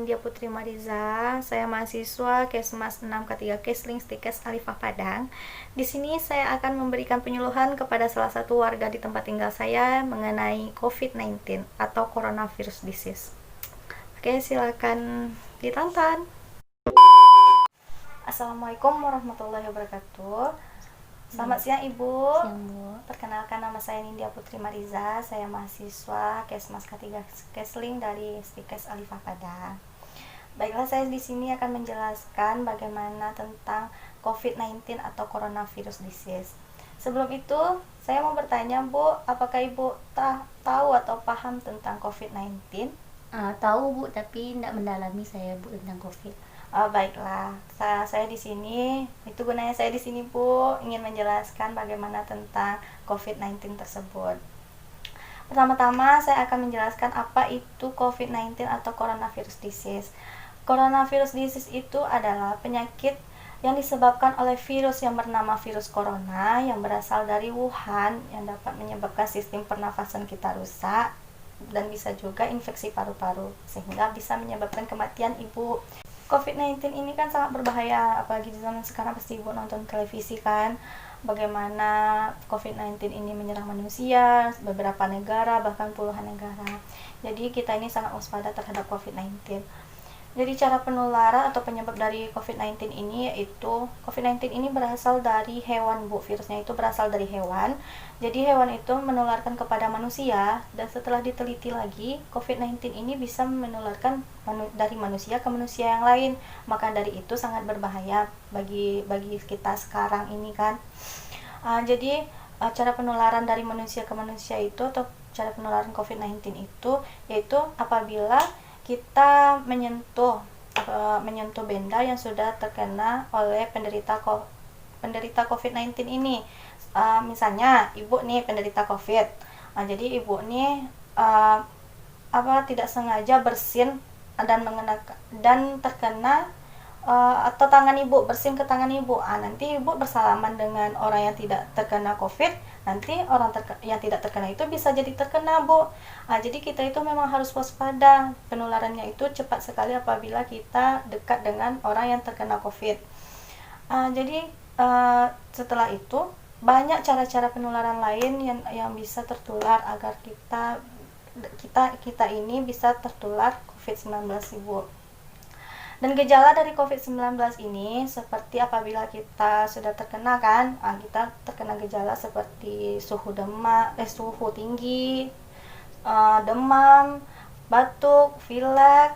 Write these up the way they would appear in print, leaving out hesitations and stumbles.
Nindya Putri Mariza. Saya mahasiswa Kesmas 6K3 Kesling Stikes Alifah Padang. Di sini saya akan memberikan penyuluhan kepada salah satu warga di tempat tinggal saya mengenai COVID-19 atau coronavirus disease. Oke, silakan ditonton. Assalamualaikum warahmatullahi wabarakatuh. Selamat siang Ibu. Siang, Bu. Perkenalkan, nama saya Nindya Putri Mariza. Saya mahasiswa Kesmas K3 Kesling dari Stikes Alifah Padang. Baiklah, saya di sini akan menjelaskan bagaimana tentang COVID-19 atau coronavirus disease. Sebelum itu, saya mau bertanya, Bu, apakah Ibu tahu atau paham tentang COVID-19? Tahu, Bu, tapi tidak mendalami saya, Bu, tentang COVID. Baiklah, saya di sini, itu gunanya saya di sini, Bu, ingin menjelaskan bagaimana tentang COVID-19 tersebut. Pertama-tama saya akan menjelaskan apa itu COVID-19 atau coronavirus disease. Coronavirus disease itu adalah penyakit yang disebabkan oleh virus yang bernama virus corona yang berasal dari Wuhan, yang dapat menyebabkan sistem pernafasan kita rusak dan bisa juga infeksi paru-paru sehingga bisa menyebabkan kematian, Ibu. COVID-19 ini kan sangat berbahaya, apalagi di zaman sekarang pasti Ibu nonton televisi kan, bagaimana COVID-19 ini menyerang manusia, beberapa negara, bahkan puluhan negara. Jadi kita ini sangat waspada terhadap COVID-19. Jadi cara penularan atau penyebab dari COVID-19 ini yaitu COVID-19 ini berasal dari hewan, Bu. Virusnya itu berasal dari hewan. Jadi hewan itu menularkan kepada manusia, dan setelah diteliti lagi, COVID-19 ini bisa menularkan dari manusia ke manusia yang lain. Maka dari itu sangat berbahaya bagi kita sekarang ini kan. Jadi cara penularan dari manusia ke manusia itu, atau cara penularan COVID-19 itu yaitu apabila kita menyentuh benda yang sudah terkena oleh penderita COVID-19 ini. Misalnya Ibu nih penderita COVID, jadi Ibu nih tidak sengaja bersin dan terkena atau tangan Ibu bersin ke tangan Ibu, nanti Ibu bersalaman dengan orang yang tidak terkena COVID, nanti orang yang tidak terkena itu bisa jadi terkena, Bu. Jadi kita itu memang harus waspada, penularannya itu cepat sekali apabila kita dekat dengan orang yang terkena COVID. Jadi setelah itu banyak cara-cara penularan lain yang bisa tertular agar kita ini bisa tertular COVID-19, Ibu. Dan gejala dari COVID-19 ini seperti apabila kita sudah terkena kan, kita terkena gejala seperti suhu tinggi, demam, batuk, pilek,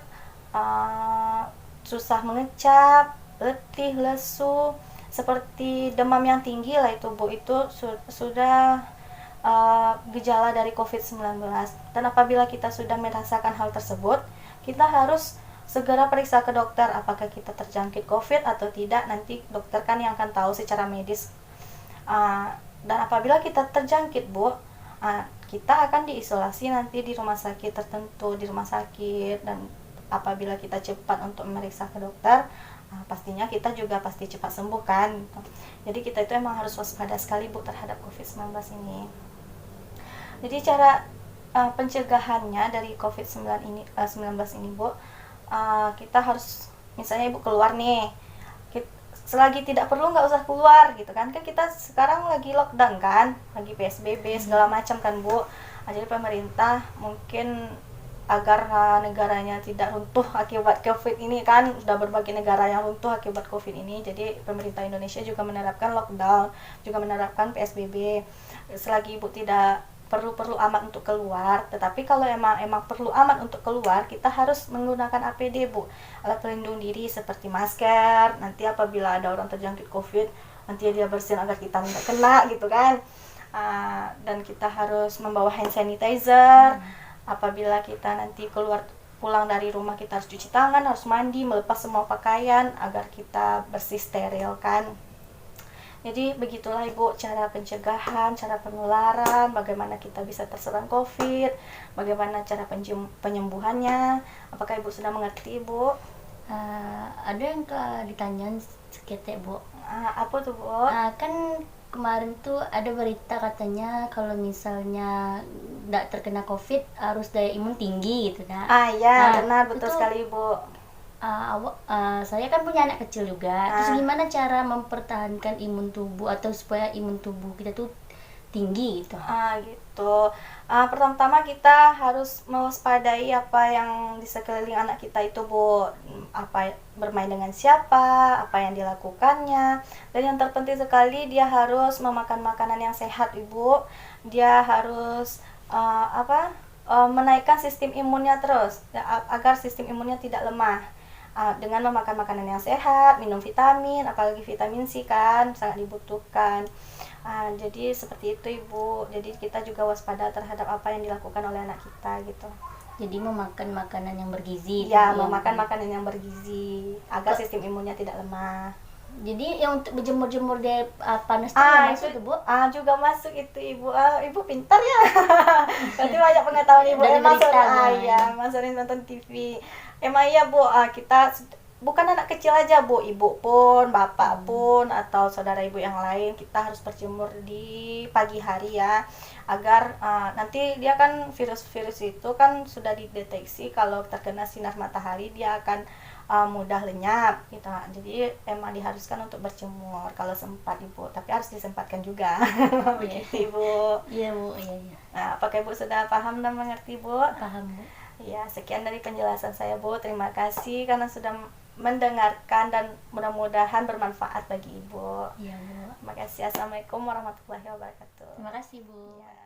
susah mengecap, letih, lesu, seperti demam yang tinggi lah itu, Bu, itu sudah gejala dari COVID-19. Dan apabila kita sudah merasakan hal tersebut, kita harus segera periksa ke dokter apakah kita terjangkit COVID atau tidak. Nanti dokter kan yang akan tahu secara medis. Dan apabila kita terjangkit, Bu, kita akan diisolasi nanti di rumah sakit tertentu, dan apabila kita cepat untuk memeriksa ke dokter, pastinya kita juga pasti cepat sembuh kan. Jadi kita itu emang harus waspada sekali, Bu, terhadap COVID-19 ini. Jadi cara pencegahannya dari COVID-19 ini, Bu, kita harus, misalnya Ibu keluar nih, selagi tidak perlu nggak usah keluar gitu kan kita sekarang lagi lockdown kan, lagi PSBB segala macam kan, Bu. Jadi pemerintah mungkin agar negaranya tidak runtuh akibat COVID ini kan, sudah berbagai negara yang runtuh akibat COVID ini. Jadi pemerintah Indonesia juga menerapkan lockdown, juga menerapkan PSBB selagi Ibu tidak perlu amat untuk keluar. Tetapi kalau emang perlu amat untuk keluar, kita harus menggunakan APD, Bu, alat pelindung diri seperti masker. Nanti apabila ada orang terjangkit COVID, nanti dia bersin agar kita tidak kena gitu kan. Dan kita harus membawa hand sanitizer. Apabila kita nanti pulang dari rumah, kita harus cuci tangan, harus mandi, melepas semua pakaian agar kita bersih, steril kan. Jadi begitulah, Ibu, cara pencegahan, cara penularan, bagaimana kita bisa terserang COVID, bagaimana cara penyembuhannya. Apakah Ibu sudah mengerti, Bu? Ada yang ditanya seketek, Bu. Apa tuh, Bu? Kan kemarin tuh ada berita katanya kalau misalnya nggak terkena COVID harus daya imun tinggi gitu nak. Ya, Nah, benar, betul itu, sekali Ibu. saya kan punya anak kecil juga. Terus Ah. gimana cara mempertahankan imun tubuh atau supaya imun tubuh kita tuh tinggi gitu? Gitu. Pertama-tama kita harus mewaspadai apa yang di sekeliling anak kita itu, Bu. Apa bermain dengan siapa, apa yang dilakukannya. Dan yang terpenting sekali dia harus memakan makanan yang sehat, Ibu. Dia harus menaikkan sistem imunnya terus ya, agar sistem imunnya tidak lemah. Dengan memakan makanan yang sehat, minum vitamin, apalagi vitamin C kan sangat dibutuhkan. Jadi seperti itu Ibu. Jadi kita juga waspada terhadap apa yang dilakukan oleh anak kita gitu. Jadi memakan makanan yang bergizi. Ya, yang- memakan makanan yang bergizi agar sistem imunnya tidak lemah. Jadi yang untuk berjemur-jemur di panas itu nggak masuk tuh, Bu? Juga masuk itu Ibu. Ibu pintar ya. Berarti banyak pengetahuan Ibu. Dari Emang berita, sering nonton TV. Emang iya Bu, kita bukan anak kecil aja Bu, ibu pun, bapak pun, atau saudara ibu yang lain, kita harus berjemur di pagi hari ya, agar nanti dia kan virus-virus itu kan sudah dideteksi kalau terkena sinar matahari dia akan mudah lenyap gitu. Jadi emang diharuskan untuk berjemur kalau sempat Ibu, tapi harus disempatkan juga. Begitu Ibu. Iya, Bu. Iya. Apakah Ibu sudah paham dan mengerti Bu? Paham, Bu. Ya, sekian dari penjelasan saya Bu. Terima kasih karena sudah mendengarkan dan mudah-mudahan bermanfaat bagi Ibu. Iya, Bu. Terima kasih. Assalamualaikum warahmatullahi wabarakatuh. Terima kasih, Bu. Ya.